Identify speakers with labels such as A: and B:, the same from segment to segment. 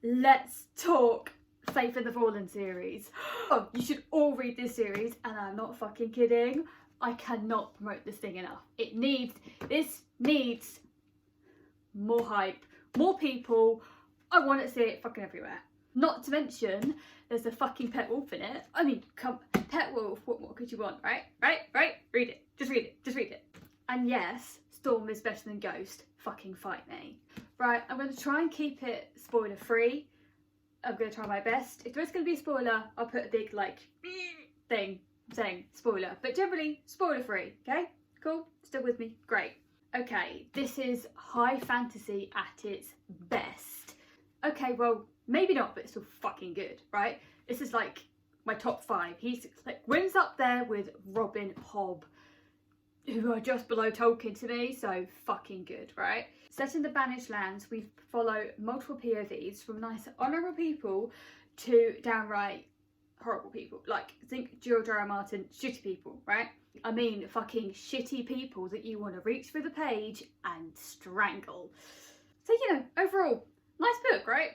A: let's talk Faith in the Fallen series. Oh, you should all read this series, and I'm not fucking kidding. I cannot promote this thing enough. This needs more hype, more people. I want to see it fucking everywhere. Not to mention, there's a fucking pet wolf in it. I mean, come, pet wolf, what more could you want, right? Read it. Just read it. And yes, Storm is better than Ghost. Fucking fight me. Right, I'm going to try and keep it spoiler free. I'm going to try my best. If there is going to be a spoiler, I'll put a big, like, thing saying spoiler. But generally, spoiler free, okay? Cool? Still with me? Great. Okay, this is high fantasy at its best. Okay, well, maybe not, but it's still fucking good, right? This is like my top 5. He's like, Gwyn's up there with Robin Hobb, who are just below Tolkien to me, so fucking good, right? Set in the Banished Lands, we follow multiple POVs from nice honourable people to downright horrible people. Like, think George R. R. Martin, shitty people, right? I mean, fucking shitty people that you want to reach through the page and strangle. So, you know, overall, nice book, right?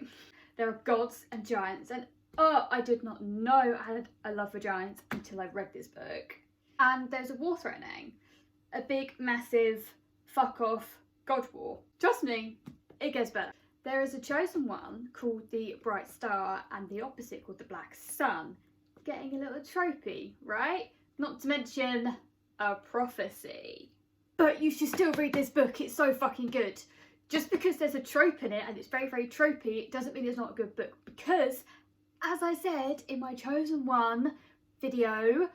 A: There are gods and giants, and oh, I did not know I had a love for giants until I read this book. And there's a war threatening. A big, massive, fuck off god war. Trust me, it gets better. There is a chosen one called the Bright Star and the opposite called the Black Sun. Getting a little tropey, right? Not to mention a prophecy. But you should still read this book, it's so fucking good. Just because there's a trope in it and it's very, very tropey, it doesn't mean it's not a good book. Because, as I said in my Chosen One video,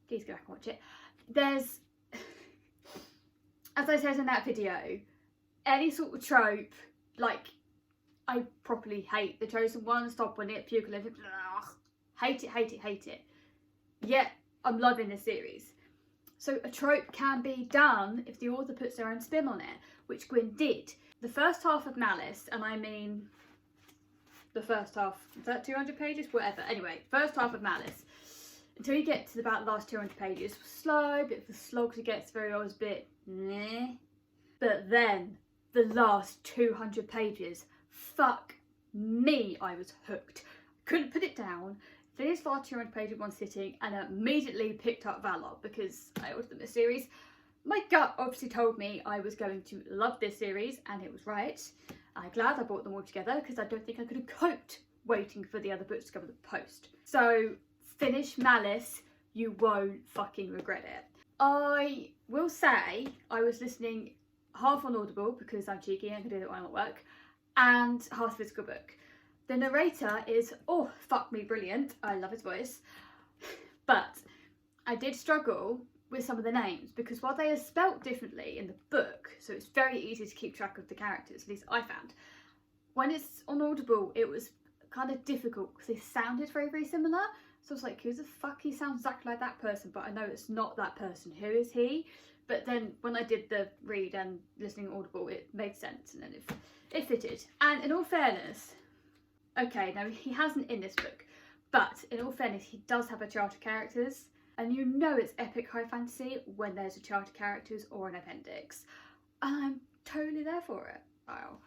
A: please go back and watch it, there's, as I said in that video, any sort of trope, like, I properly hate the Chosen One, stop on it, puke, hate it. Yet, I'm loving this series. So a trope can be done if the author puts their own spin on it, which Gwyn did. The first half of Malice, and I mean the first half, is that 200 pages? Whatever. Anyway, first half of Malice, until you get to about the last 200 pages, slow, bit of a slog to get through, I was a bit meh. But then, the last 200 pages, fuck me, I was hooked. Couldn't put it down. Finished the last 200 pages in one sitting and immediately picked up Valor because I ordered them this series. My gut obviously told me I was going to love this series, and it was right. I'm glad I bought them all together because I don't think I could have coped waiting for the other books to come to the post. So finish Malice, you won't fucking regret it. I will say I was listening half on Audible because I'm cheeky and I can do it while I'm at work, and half physical book. The narrator is, oh, fuck me, brilliant. I love his voice. But I did struggle with some of the names because while they are spelt differently in the book, so it's very easy to keep track of the characters, at least I found, when it's on Audible, it was kind of difficult because they sounded very, very similar. So I was like, who the fuck, he sounds exactly like that person, but I know it's not that person. Who is he? But then when I did the read and listening Audible, it made sense, and then it fitted. And in all fairness, okay, now he hasn't in this book, but in all fairness, he does have a chart of characters, and you know it's epic high fantasy when there's a chart of characters or an appendix, and I'm totally there for it. Wow.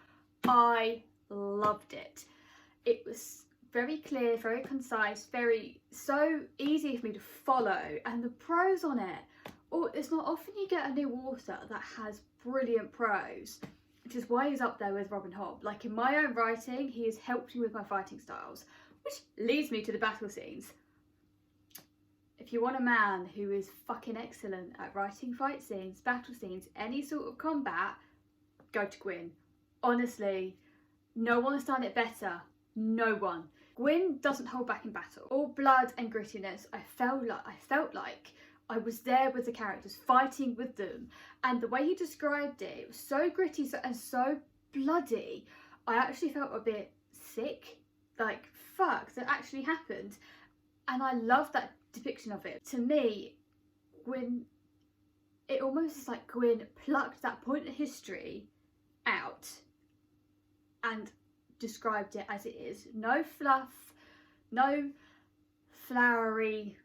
A: I loved it. It was very clear, very concise, so easy for me to follow, and the prose on it. Oh, it's not often you get a new author that has brilliant prose, which is why he's up there with Robin Hobb. Like, in my own writing, he has helped me with my fighting styles, which leads me to the battle scenes. If you want a man who is fucking excellent at writing fight scenes, battle scenes, any sort of combat, go to Gwyn. Honestly, no one has done it better. No one. Gwyn doesn't hold back in battle. All blood and grittiness. I felt like I was there with the characters, fighting with them, and the way he described it, it was so gritty and so bloody. I actually felt a bit sick, like, fuck, that actually happened, and I love that depiction of it. To me, Gwyn, it almost is like Gwyn plucked that point in history out and described it as it is. No fluff, no flowery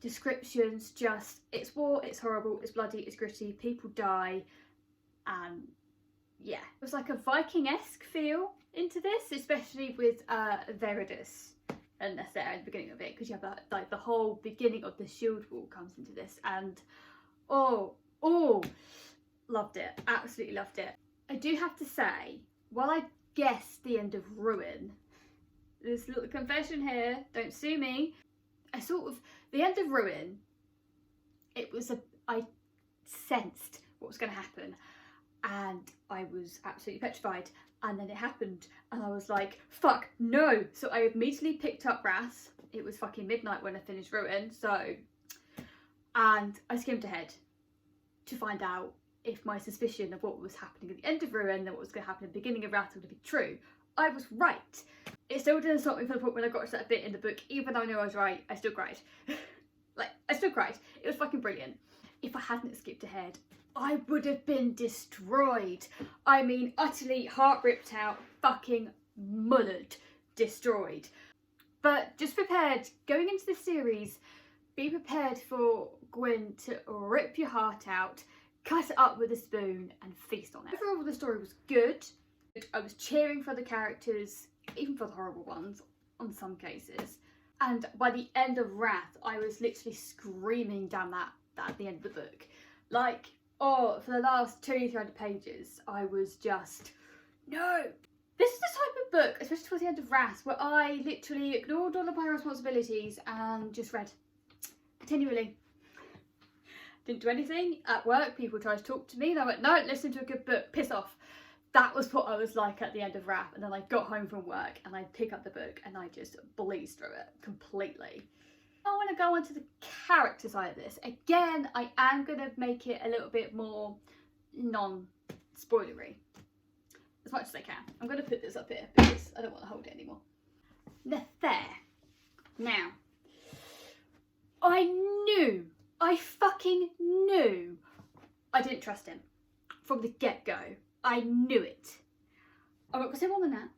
A: descriptions, just it's war, it's horrible, it's bloody, it's gritty, people die, and yeah, it was like a Viking-esque feel into this, especially with Veridus and Nessera at the beginning of it, because you have like the whole beginning of the Shield Wall comes into this, and oh, loved it, absolutely loved it. I do have to say, while I guessed the end of Ruin, this little confession here, don't sue me, the end of Ruin, I sensed what was going to happen, and I was absolutely petrified, and then it happened, and I was like, fuck, no! So I immediately picked up Wrath. It was fucking midnight when I finished Ruin, and I skimmed ahead to find out if my suspicion of what was happening at the end of Ruin and what was going to happen at the beginning of Wrath would be true. I was right. It still didn't stop me from the point when I got to that bit in the book, even though I knew I was right, I still cried. I still cried. It was fucking brilliant. If I hadn't skipped ahead, I would have been destroyed. I mean, utterly heart ripped out, fucking mullered, destroyed. But just prepared, going into this series, be prepared for Gwyn to rip your heart out, cut it up with a spoon and feast on it. Overall, the story was good. I was cheering for the characters, even for the horrible ones, on some cases. And by the end of Wrath, I was literally screaming down that at the end of the book. Like, oh, for the last 200-300 pages, I was just, no. This is the type of book, especially towards the end of Wrath, where I literally ignored all of my responsibilities and just read continually. Didn't do anything. At work, people tried to talk to me and I went, no, listen to a good book, piss off. That was what I was like at the end of Wrath, and then I got home from work and I'd pick up the book and I just breezed through it completely. I want to go on to the character side of this. Again, I am going to make it a little bit more non-spoilery, as much as I can. I'm going to put this up here because I don't want to hold it anymore. There. Now, I fucking knew I didn't trust him from the get-go. I knew it. I'm not going to say more than that.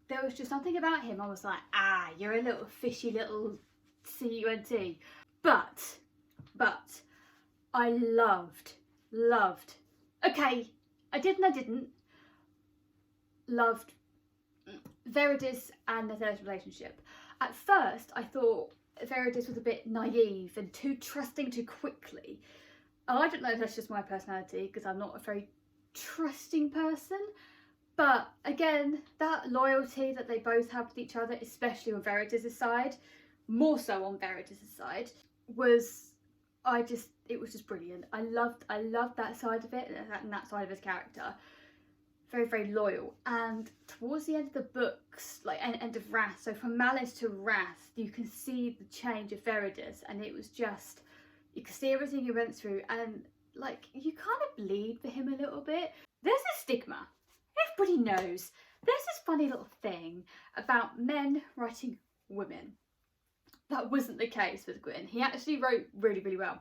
A: There was just something about him. I was like, you're a little fishy little cunt. But I loved. Okay, I did and I didn't. Loved Veridus and Nessera's relationship. At first, I thought Veridus was a bit naive and too trusting too quickly. I don't know if that's just my personality, because I'm not a very trusting person, but again, that loyalty that they both have with each other, especially on Veridus' side, more so on Veridus' side, it was just brilliant. I loved that side of it and that side of his character. Very, very loyal. And towards the end of the books, like end of Wrath, so from Malice to Wrath, you can see the change of Veridus, and it was just, you can see everything he went through, and like, you kind of bleed for him a little bit. There's a stigma. Everybody knows. There's this funny little thing about men writing women. That wasn't the case with Gwyn. He actually wrote really, really well.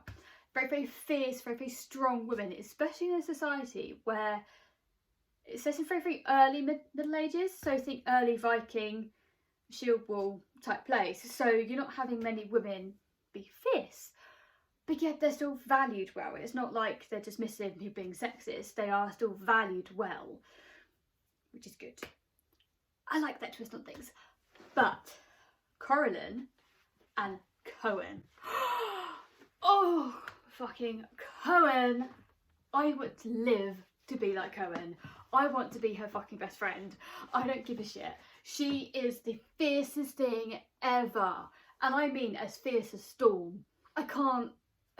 A: Very, very fierce, very, very strong women, especially in a society where it says in very, very early Middle Ages. So think early Viking, Shield Wall type place. So you're not having many women be fierce, but yet they're still valued well. It's not like they're dismissive and being sexist. They are still valued well, which is good. I like that twist on things. But Corellin and Cohen. Oh, fucking Cohen. I want to live to be like Cohen. I want to be her fucking best friend. I don't give a shit. She is the fiercest thing ever. And I mean as fierce as Storm.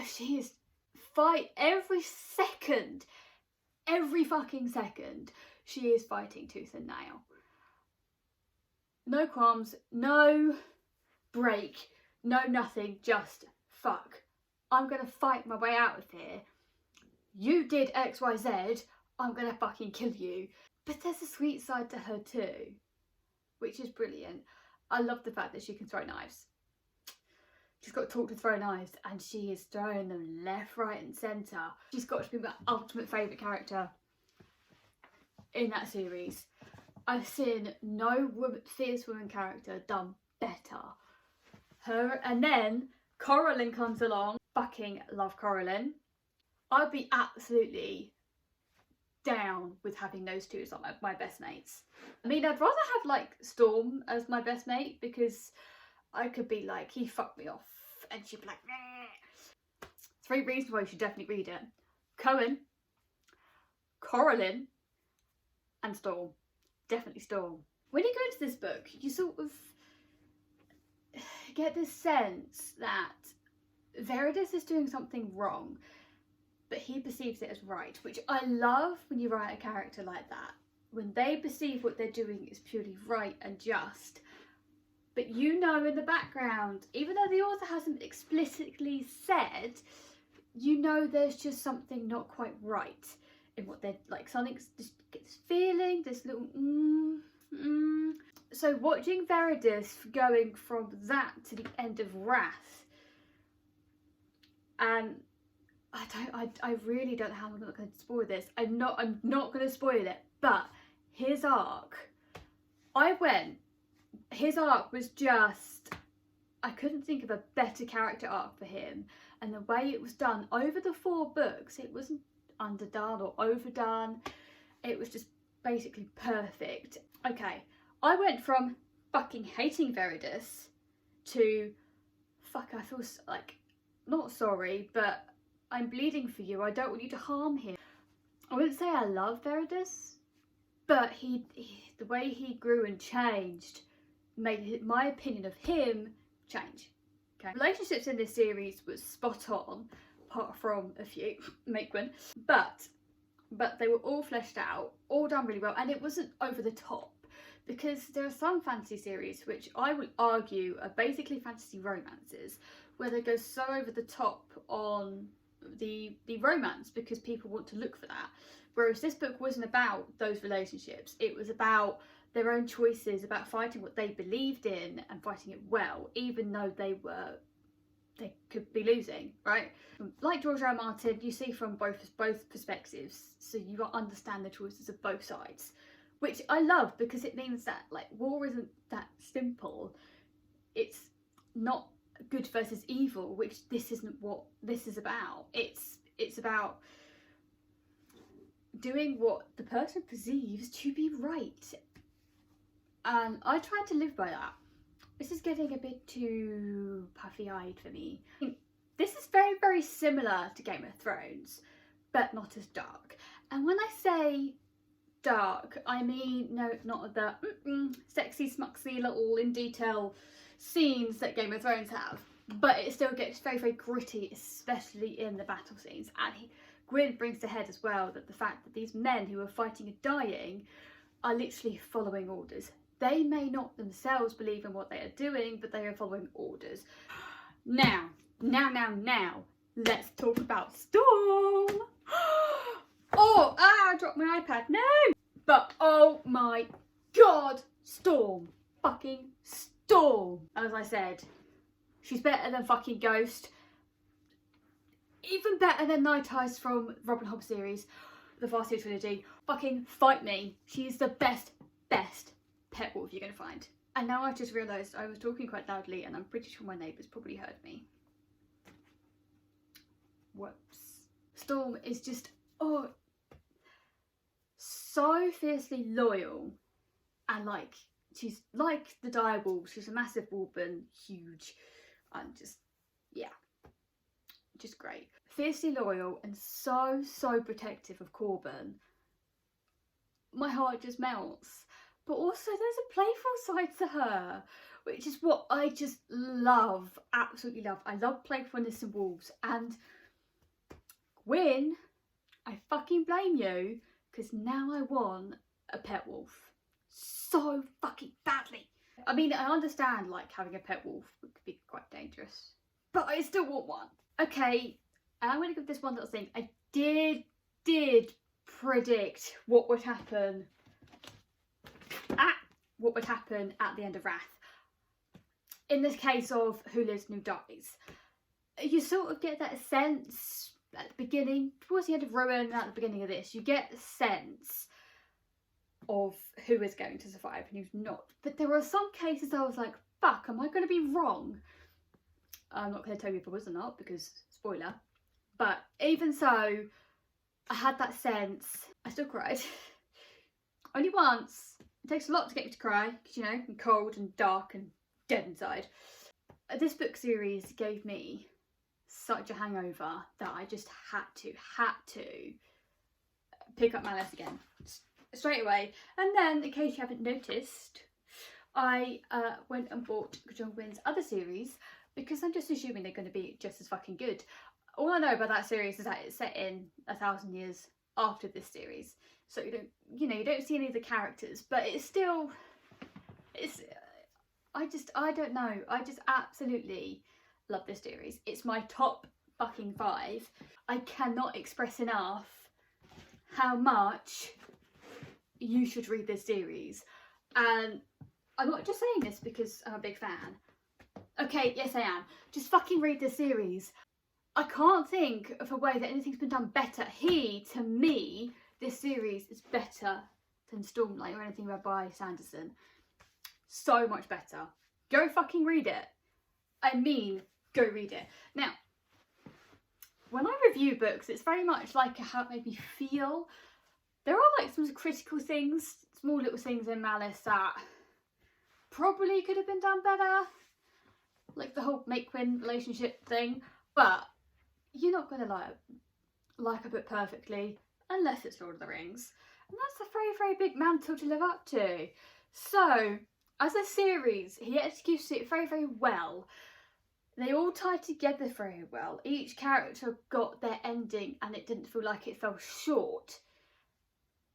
A: She is fight every second. Every fucking second. She is fighting tooth and nail. No qualms, no break, no nothing, just fuck. I'm gonna fight my way out of here. You did XYZ, I'm gonna fucking kill you. But there's a sweet side to her too, which is brilliant. I love the fact that she can throw knives. She's got taught to throw knives and she is throwing them left, right and centre. She's got to be my ultimate favourite character in that series. I've seen no fierce woman character done better. Her, and then Corellin comes along. Fucking love Corellin. I'd be absolutely down with having those two as like my best mates. I mean, I'd rather have like Storm as my best mate, because I could be like, he fucked me off, and she'd be like, meh. 3 reasons why you should definitely read it: Cohen, Coraline, and Storm. Definitely Storm. When you go into this book, you sort of get this sense that Veridus is doing something wrong, but he perceives it as right, which I love when you write a character like that. When they perceive what they're doing is purely right and just, but you know in the background, even though the author hasn't explicitly said, you know there's just something not quite right in what they're like. Something's just gets feeling, this little So watching Veridus going from that to the end of Wrath, and I really don't know how I'm not going to spoil this. I'm not going to spoil it, but his arc, his arc was just, I couldn't think of a better character arc for him, and the way it was done over the 4 books, it wasn't underdone or overdone, it was just basically perfect. Okay, I went from fucking hating Veridus to, fuck, I feel like, not sorry, but I'm bleeding for you, I don't want you to harm him. I wouldn't say I love Veridus, but the way he grew and changed made my opinion of him change. Okay, relationships in this series was spot on, apart from a few, Maegwyn, but they were all fleshed out, all done really well, and it wasn't over the top, because there are some fantasy series which I would argue are basically fantasy romances, where they go so over the top on the romance because people want to look for that, whereas this book wasn't about those relationships. It was about their own choices, about fighting what they believed in and fighting it well, even though they could be losing, right? Like George R. R. Martin, you see from both perspectives, so you understand the choices of both sides, which I love, because it means that like war isn't that simple. It's not good versus evil, which this isn't what this is about. It's about doing what the person perceives to be right, and I try to live by that. This is getting a bit too puffy-eyed for me. This is very, very similar to Game of Thrones, but not as dark. And when I say dark, I mean not the sexy, smuxy little in detail scenes that Game of Thrones have, but it still gets very, very gritty, especially in the battle scenes. And Gwyn brings to head as well that the fact that these men who are fighting and dying are literally following orders. They may not themselves believe in what they are doing, but they are following orders. Now, let's talk about Storm. Oh, I dropped my iPad, no! But oh my god, Storm. Fucking Storm. As I said, she's better than fucking Ghost. Even better than Night Eyes from Robin Hobb series, the Farseer trilogy. Fucking fight me. She's the best pet wolf you're gonna find. And now I've just realised I was talking quite loudly, and I'm pretty sure my neighbours probably heard me. Whoops. Storm is just, oh, so fiercely loyal, and like, she's like the direwolf. She's a massive woman, huge, and just, yeah, just great. Fiercely loyal and so protective of Corbin. My heart just melts. But also there's a playful side to her, which is what I just love, absolutely love. I love playfulness in wolves, and Gwyn, I fucking blame you, because now I want a pet wolf so fucking badly. I mean, I understand like having a pet wolf could be quite dangerous, but I still want one. Okay, and I'm going to give this one little thing. I did predict what would happen at the end of Wrath. In this case of who lives and who dies, you sort of get that sense at the beginning, towards the end of Ruin, and at the beginning of this, you get a sense of who is going to survive and who's not. But there are some cases I was like, fuck, am I going to be wrong? I'm not going to tell you if I was or not, because spoiler. But even so, I had that sense. I still cried. Only once. It takes a lot to get me to cry, because, you know, I'm cold and dark and dead inside. This book series gave me such a hangover that I just had to pick up Malice again straight away. And then, in case you haven't noticed, I went and bought John Gwyn's other series, because I'm just assuming they're going to be just as fucking good. All I know about that series is that it's set in 1,000 years after this series, so you don't see any of the characters, but it's still, I don't know, I just absolutely love this series. It's my top fucking 5. I cannot express enough how much you should read this series, and I'm not just saying this because I'm a big fan. Okay, yes I am. Just fucking read this series. I can't think of a way that anything's been done better. To me, this series is better than Stormlight or anything read by Sanderson. So much better. Go fucking read it. I mean, go read it. Now, when I review books, it's very much like how it made me feel. There are like some critical things, small little things in Malice that probably could have been done better. Like the whole make-win relationship thing. But you're not going to like a book perfectly unless it's Lord of the Rings. And that's a very, very big mantle to live up to. So, as a series, he executes it very, very well. They all tie together very well. Each character got their ending and it didn't feel like it fell short.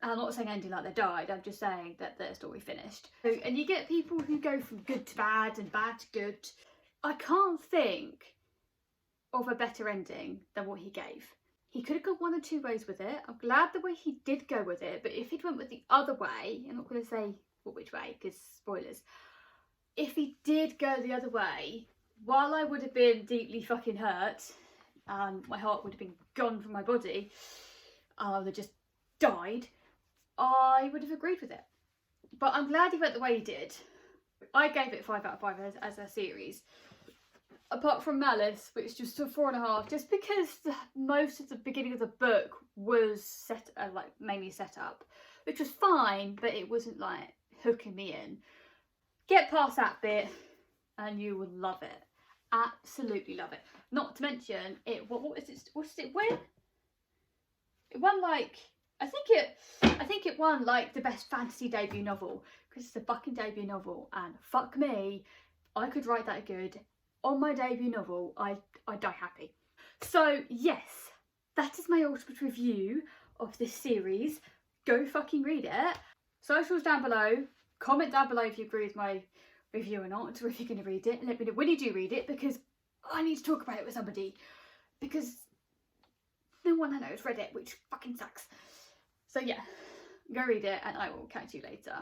A: I'm not saying ending like they died, I'm just saying that their story finished. So, and you get people who go from good to bad and bad to good. I can't think of a better ending than what he gave. He could have gone one or two ways with it. I'm glad the way he did go with it, but if he'd went with the other way, I'm not going to say which way because spoilers. If he did go the other way, while I would have been deeply fucking hurt and my heart would have been gone from my body, I would have just died, I would have agreed with it. But I'm glad he went the way he did. I gave it 5 out of 5 as a series. Apart from Malice, which just a 4.5, just because most of the beginning of the book was mainly set up, which was fine, but it wasn't like hooking me in. Get past that bit and you will love it. Absolutely love it. Not to mention it. What did it win? It won like I think it won like the best fantasy debut novel, because it's a fucking debut novel, and fuck me, I could write that good. On my debut novel, I'd die happy. So yes, that is my ultimate review of this series. Go fucking read it. Socials down below. Comment down below if you agree with my review or not, or if you're going to read it. And let me know when you do read it, because I need to talk about it with somebody. Because no one I know has read it, which fucking sucks. So yeah, go read it and I will catch you later.